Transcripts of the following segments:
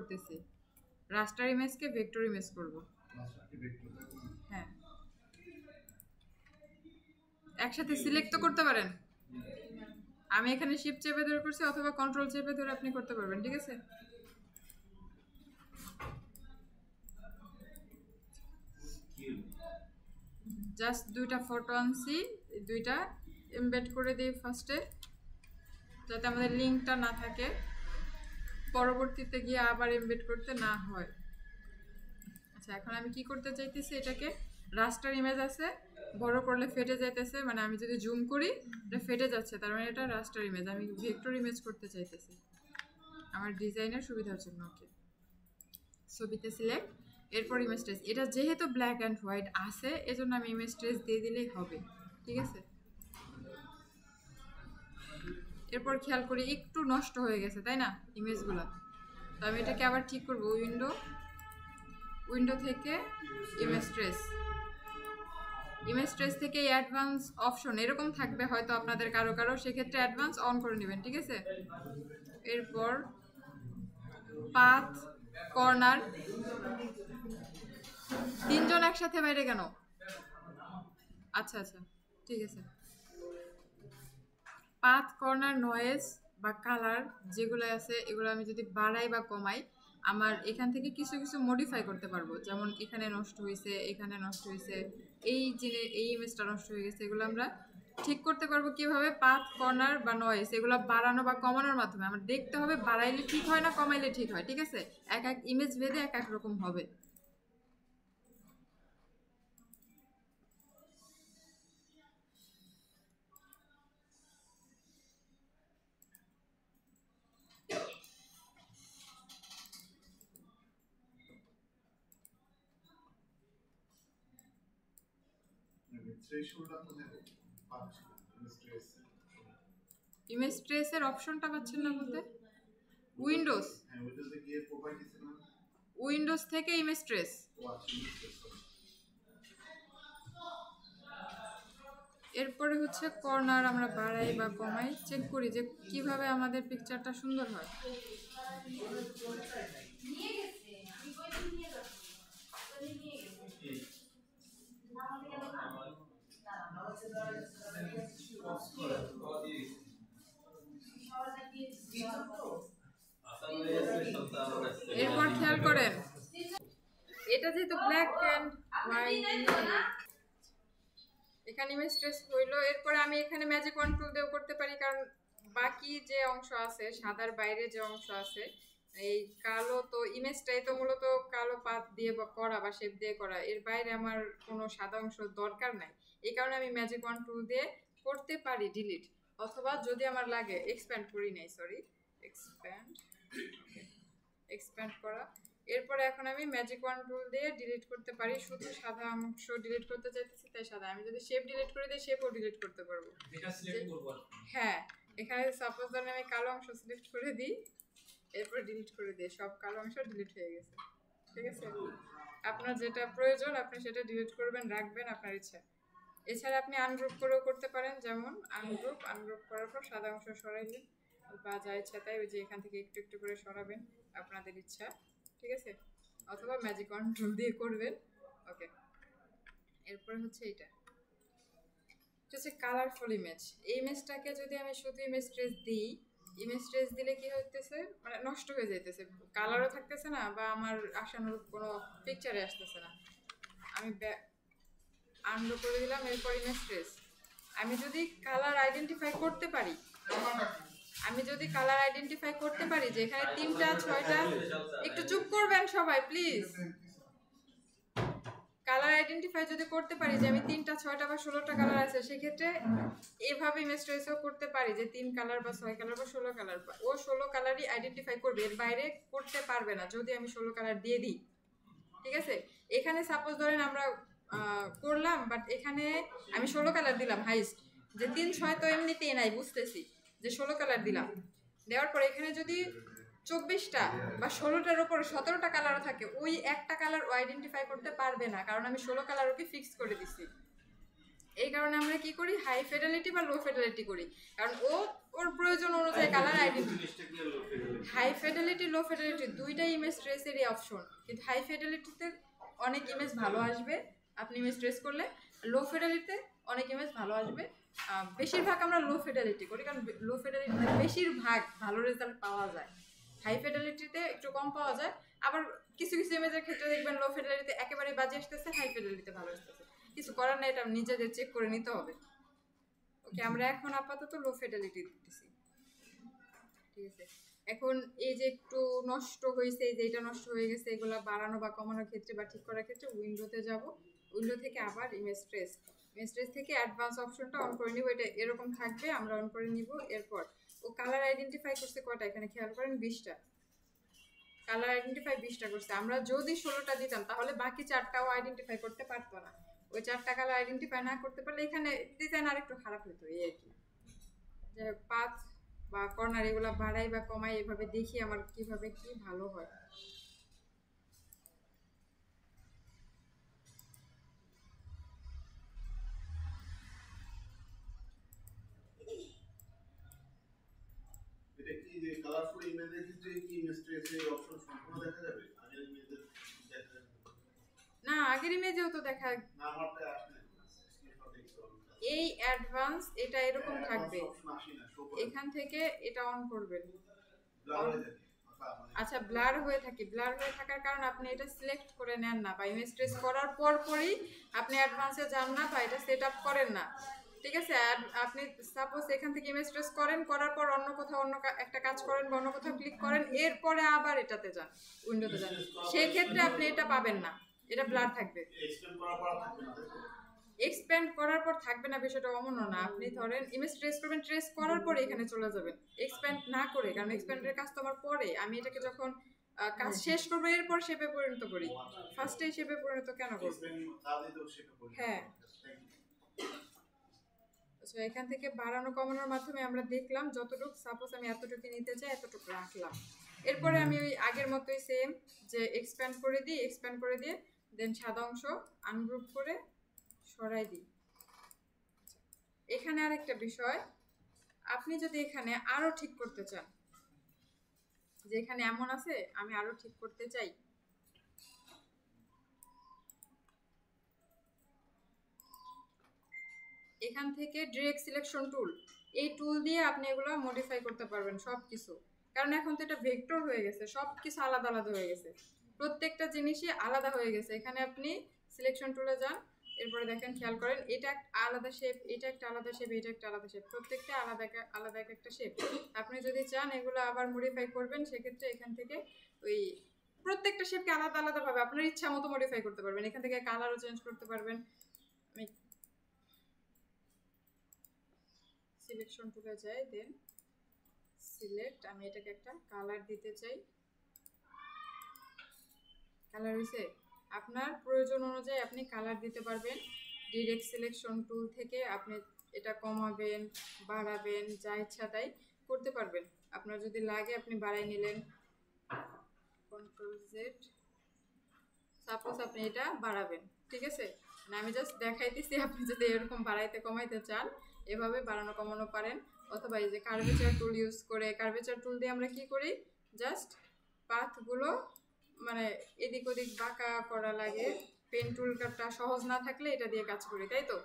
করতেছি, রাস্টার ইমেজকে vector image করব। হ্যাঁ, একসাথে সিলেক্ট তো করতে পারেন। আমি এখানে শিফট চেপে ধরে করছি, অথবা কন্ট্রোল চেপে ধরে আপনি করতে পারবেন, ঠিক আছে? জাস্ট দুইটা ফটো আনছি, দুইটা এমবেড করে দিই ফার্স্টে, যাতে আমাদের লিঙ্কটা না থাকে, পরবর্তীতে গিয়ে আবার এমবেড করতে না হয়। আচ্ছা, এখন আমি কি করতে চাইতেছি, এটাকে রাস্টার ইমেজ আছে, বড় করলে ফেটে যাইতেছে, মানে আমি যদি জুম করি এটা ফেটে যাচ্ছে, তার মানে এটা রাস্টার ইমেজ। আমি ভেক্টর ইমেজ করতে চাইতেছি আমার ডিজাইনের সুবিধার জন্য। ওকে, ছবিতে সিলেক্ট, এরপর ইমেজ ট্রেস। এটা যেহেতু ব্ল্যাক অ্যান্ড হোয়াইট আছে, এজন্য আমি ইমেজ ট্রেস দিয়ে দিলেই হবে, ঠিক আছে? এরপর খেয়াল করি একটু নষ্ট হয়ে গেছে, তাই না ইমেজগুলো? তো আমি এটাকে আবার ঠিক করব, উইন্ডো থেকে ইমেজ ট্রেস থেকে অ্যাডভান্স অপশন এরকম থাকবে হয়তো আপনাদের কারো, সেক্ষেত্রে অ্যাডভান্স অন করে নেবেন, ঠিক আছে? এরপর পাথ, কর্নার, তিনজন একসাথে বাইরে কেন? আচ্ছা, ঠিক আছে। পাথ, কর্নার, নয়েজ বা কালার যেগুলো আছে, এগুলো আমি যদি বাড়াই বা কমাই, আমার এখান থেকে কিছু মডিফাই করতে পারবো। যেমন এখানে নষ্ট হয়েছে, এখানে নষ্ট হয়েছে, এই ইমেজটা নষ্ট হয়ে গেছে, এগুলো আমরা ঠিক করতে পারবো কিভাবে? পাথ, কর্নার বা নয়েজ এগুলো বাড়ানো বা কমানোর মাধ্যমে। আমার দেখতে হবে বাড়াইলে ঠিক হয় না কমাইলে ঠিক হয়, ঠিক আছে? এক ইমেজ ভেদে এক রকম হবে। ইমেজ ট্রেসের অপশনটা পাচ্ছেন না বলতে? উইন্ডোজ থেকে ইমেজ ট্রেস। এরপরে হচ্ছে কর্নার আমরা বাড়াই বা কমাই, চেক করি যে কিভাবে আমাদের পিকচারটা সুন্দর হয়। এরপর খেয়াল করেন, এটা যেহেতু ব্ল্যাক অ্যান্ড হোয়াইট, এখানে ইমেজ ট্রেস হইলো। এরপরে আমি এখানে ম্যাজিক কন্ট্রোল দিয়েও করতে পারি, কারণ বাকি যে অংশ আছে, সাদার বাইরে যে অংশ আছে, এই কালো, তো ইমেজটাই তো মূলত কালো পাত দিয়ে করা বা শেপ দিয়ে করা, এর বাইরে আমার কোনো সাদা অংশ দরকার নাই। এই কারণে আমি ম্যাজিক কন্ট্রোল দিয়ে করতে পারি ডিলিট, অথবা যদি আমার লাগে এক্সপ্যান্ড করি নাই, সরি, এক্সপ্যান্ড করা। এরপরে এখন আমি ম্যাজিক কন্ট্রোল দিয়ে ডিলিট করতে পারি, শুধু সাদা অংশ ডিলিট করতে চাইতেছি তাই সাদা। আমি যদি শেপ ডিলিট করে দিই, শেপও ডিলিট করতে পারবো। হ্যাঁ, এখানে সাপোজ ধরেন আমি কালো অংশ সিলেক্ট করে দিই, এরপর ডিলিট করে দিই, সব কালো অংশ ডিলিট হয়ে গেছে, ঠিক আছে? আপনার যেটা প্রয়োজন আপনি সেটা ডিলিট করবেন, রাখবেন, আপনার ইচ্ছা। এছাড়া আপনি আনগ্রুপ করেও করতে পারেন, যেমন আনগ্রুপ করার পর সাদা অংশ সরাইলেন, বা যা ইচ্ছা তাই, ওই যে এখান থেকে একটু একটু করে সরাবেন, আপনাদের ইচ্ছা, ঠিক আছে? অথবা ম্যাজিক কন্ট্রোল দিয়ে করবেন। ওকে, এরপরে হচ্ছে এইটা হচ্ছে কালারফুল ইমেজ। এই ইমেজটাকে যদি আমি শুধু ইমেজ ট্রেস দিই, ইমেজ ট্রেস দিলে কি হইতেছে, মানে নষ্ট হয়ে যাইতেছে, কালারও থাকতেছে না, বা আমার আশানুরূপ কোনো পিকচারে আসতেছে না। আমি আনডু করে দিলাম, এরপর ইমেজ ট্রেস। আমি যদি কালার আইডেন্টিফাই করতে পারি, যে এখানে 3টা 6টা, একটু চুপ করবেন সবাই প্লিজ। কালার আইডেন্টিফাই যদি করতে পারি যে আমি 3টা 6টা বা 16টা কালার আছে, সেক্ষেত্রে এভাবে ইমেজ ট্রেসও করতে পারি যে 3 কালার বা 6 কালার বা 16 কালার, ও 16 কালারই আইডেন্টিফাই করবে, এর বাইরে করতে পারবে না যদি আমি 16 কালার দিয়ে দিই, ঠিক আছে? এখানে সাপোজ ধরেন আমরা করলাম, বাট এখানে আমি 16 কালার দিলাম হাইস্ট, যে 3 6 তো এমনিতেই নাই, বুঝতেছি যে 16 কালার দিলাম, দেওয়ার পরে এখানে যদি 24টা বা 16টার উপর 17টা কালারও থাকে, ওই একটা কালার ও আইডেন্টিফাই করতে পারবে না, কারণ আমি 16 কালার ওকে ফিক্স করে দিছি। এই কারণে আমরা কি করি, হাই ফিডেলিটি বা লো ফিডেলিটি করি, কারণ ওর প্রয়োজন অনুযায়ী কালার আইডেন্টিটি। হাই ফিডেলিটি লো ফিডেলিটি দুইটাই ইমেজ ট্রেসেরই অপশন, কিন্তু হাই ফিডেলিটিতে অনেক ইমেজ ভালো আসবে আপনি ইমেজ ট্রেস করলে, লো ফিডেলিটিতে অনেক ইমেজ ভালো আসবে। বেশিরভাগ আমরা লো ফিডেলিটি করি, কারণ লো ফিডেলিটিতে বেশিরভাগ ভালো রেজাল্ট পাওয়া যায়, হাই ফিডেলিটিতে একটু কম পাওয়া যায়। আবার কিছু কিছু ইমেজের ক্ষেত্রে দেখবেন লো ফিডেলিটিতে একেবারে বাজে আসতেছে, হাই ফিডেলিটিতে ভালো আসতেছে, কিছু করার নাই, এটা নিজেদের চেক করে নিতে হবে। ওকে, আমরা এখন আপাতত লো ফিডেলিটি দিতেছি, ঠিক আছে। এখন এই যে একটু নষ্ট হয়েছে, এই যে এটা নষ্ট হয়ে গেছে, এগুলা বাড়ানো বা কমানোর ক্ষেত্রে বা ঠিক করার ক্ষেত্রে উইন্ডোতে যাব, উইন্ডো থেকে আবার ইমেজ ট্রেস থেকে অ্যাডভান্স অপশনটা অন করে নিব, এটা এরকম থাকবে, আমরা অন করে নিব। এরপর ও কালার আইডেন্টিফাই করছে কয়টা, এখানে খেয়াল করেন 20টা কালার আইডেন্টিফাই 20টা করছে। আমরা যদি 16টা দিতাম তাহলে বাকি 4টাও আইডেন্টিফাই করতে পারতো না, ওই 4টা কালার আইডেন্টিফাই না করতে পারলে এখানে ডিজাইন আরেকটু খারাপ হতো, এই আর কি। যে পাঁচ বা কর্নার এগুলো বাড়াই বা কমাই, এভাবে দেখি আমার কিভাবে কি ভালো হয়। না, আগের ইমেজেও তো দেখা, এই অ্যাডভান্স এটা এরকম থাকবে, এখান থেকে এটা অন করবেন। আচ্ছা, ব্লার হয়ে থাকার কারণ আপনি এটা সিলেক্ট করে নেন না, বা ইমেজ ট্রেস করার পরই আপনি অ্যাডভান্সে যান না বা এটা সেট আপ করেন না, ঠিক আছে। আপনি সাপোজ এখান থেকে ইমেজ ট্রেস করার পর অন্য কোথাও অন্য একটা কাজ করেন বা অন্য কোথাও ক্লিক করেন, এরপরে আবার এটাতে যান, উইন্ডোতে যান, সেই ক্ষেত্রে আপনি এটা পাবেন না, এটা ব্লার থাকবে। এক্সপ্যান্ড করার পর থাকবে না, বিষয়টা অমন না। আপনি ধরেন ইমেজ ট্রেস করবেন, ট্রেস করার পরে এখানে চলে যাবেন, এক্সপ্যান্ড না করে, কারণ এক্সপ্যান্ডের কাজ তো আমার পরে, আমি এটাকে যখন কাজ শেষ করবো এরপর শেপে পরিণত করি, ফার্স্টে শেপে পরিণত কেন করব? হ্যাঁ, আচ্ছা, এখান থেকে বাড়ানো কমানোর মাধ্যমে আমরা দেখলাম যতটুকু, সাপোজ আমি এতটুকু নিতে চাই এতটুকু রাখলাম। এরপরে আমি ওই আগের মতোই সেম, যে এক্সপ্যান্ড করে দিয়ে দেন সাদা অংশ আনগ্রুপ করে সরাই দিই। এখানে আরেকটা বিষয়, আপনি যদি এখানে আরো ঠিক করতে চান, যে এখানে এমন আছে আমি আরো ঠিক করতে চাই, এখান থেকে ডিরেক্ট সিলেকশন টুল, এই টুল দিয়ে আপনি এগুলো মডিফাই করতে পারবেন সব কিছু, কারণ এখন তো এটা ভেক্টর হয়ে গেছে, সব কিছু আলাদা আলাদা হয়ে গেছে, প্রত্যেকটা জিনিসই আলাদা হয়ে গেছে। এখানে আপনি সিলেকশন টুলে যান, এরপরে দেখেন, খেয়াল করেন, এটা একটা আলাদা শেপ, এটা একটা আলাদা শেপ, এটা একটা আলাদা শেপ, প্রত্যেকটা আলাদা একটা শেপ। আপনি যদি চান এগুলো আবার মডিফাই করবেন, সেক্ষেত্রে এখান থেকে ওই প্রত্যেকটা শেপকে আলাদা আলাদাভাবে আপনার ইচ্ছা মতো মডিফাই করতে পারবেন, এখান থেকে কালারও চেঞ্জ করতে পারবেন। আমি সিলেকশন টুলে যাই, দেন সিলেক্ট, আমি এটাকে একটা কালার দিতে চাই, কালার হয়েছে। আপনার প্রয়োজন অনুযায়ী আপনি কালার দিতে পারবেন, ডিরেক্ট সিলেকশন টুল থেকে আপনি এটা কমাবেন বাড়াবেন, যা ইচ্ছা তাই করতে পারবেন। আপনার যদি লাগে আপনি বাড়াই নিলেন, কন্ট্রোল জেড, সাপোজ আপনি এটা বাড়াবেন, ঠিক আছে, না আমি জাস্ট দেখাইতেছি, আপনি যদি এরকম বাড়াইতে কমাইতে চান এভাবে বাড়ানো কমানো পারেন। অথবা এই যে কার্ভেচার টুল ইউজ করে, কার্ভেচার টুল দিয়ে আমরা কি করি, জাস্ট পাথগুলো মানে এদিক ওদিক বাঁকা করা লাগে, পেন টুলটা সহজ না থাকলে এটা দিয়ে কাজ করি, তাই তো।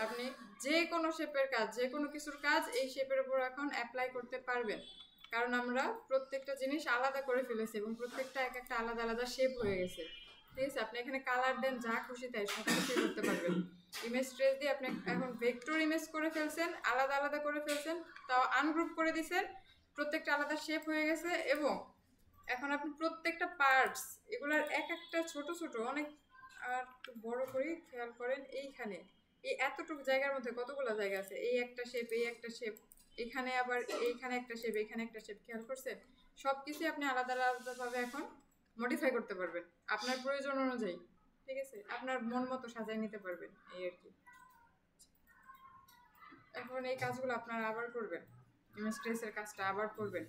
আপনি যে কোনো শেপের কাজ, যে কোনো কিছুর কাজ এই শেপের উপর এখন অ্যাপ্লাই করতে পারবেন, কারণ আমরা প্রত্যেকটা জিনিস আলাদা করে ফেলেছি এবং প্রত্যেকটা এক একটা আলাদা আলাদা শেপ হয়ে গেছে, ঠিক আছে। আপনি এখানে কালার দেন, যা খুশি তাই সব কিছুই করতে পারবেন। ইমেজ ট্রেস দিয়ে আপনি এখন ভেক্টর ইমেজ করে ফেলছেন, আলাদা আলাদা করে ফেলছেন, তাও আনগ্রুপ করে দিয়েছেন, প্রত্যেকটা আলাদা শেপ হয়ে গেছে। এবং এখন আপনি প্রত্যেকটা পার্টস এগুলার এক একটা ছোট ছোট অনেক, আর একটু বড় করে খেয়াল করেন, এইখানে এই এতটুকু জায়গার মধ্যে কতগুলো জায়গা আছে, এই একটা শেপ, এই একটা শেপ, এখানে আবার এইখানে একটা শেপ, এখানে একটা শেপ, খেয়াল করছেন, সব কিছুই আপনি আলাদা আলাদাভাবে এখন মডিফাই করতে পারবেন আপনার প্রয়োজন অনুযায়ী, ঠিক আছে, আপনার মন মতো সাজায় নিতে পারবেন, এই আর কি। এখন এই কাজগুলো আপনারা আবার করবেন, ইমেজ ট্রেসের কাজটা আবার করবেন।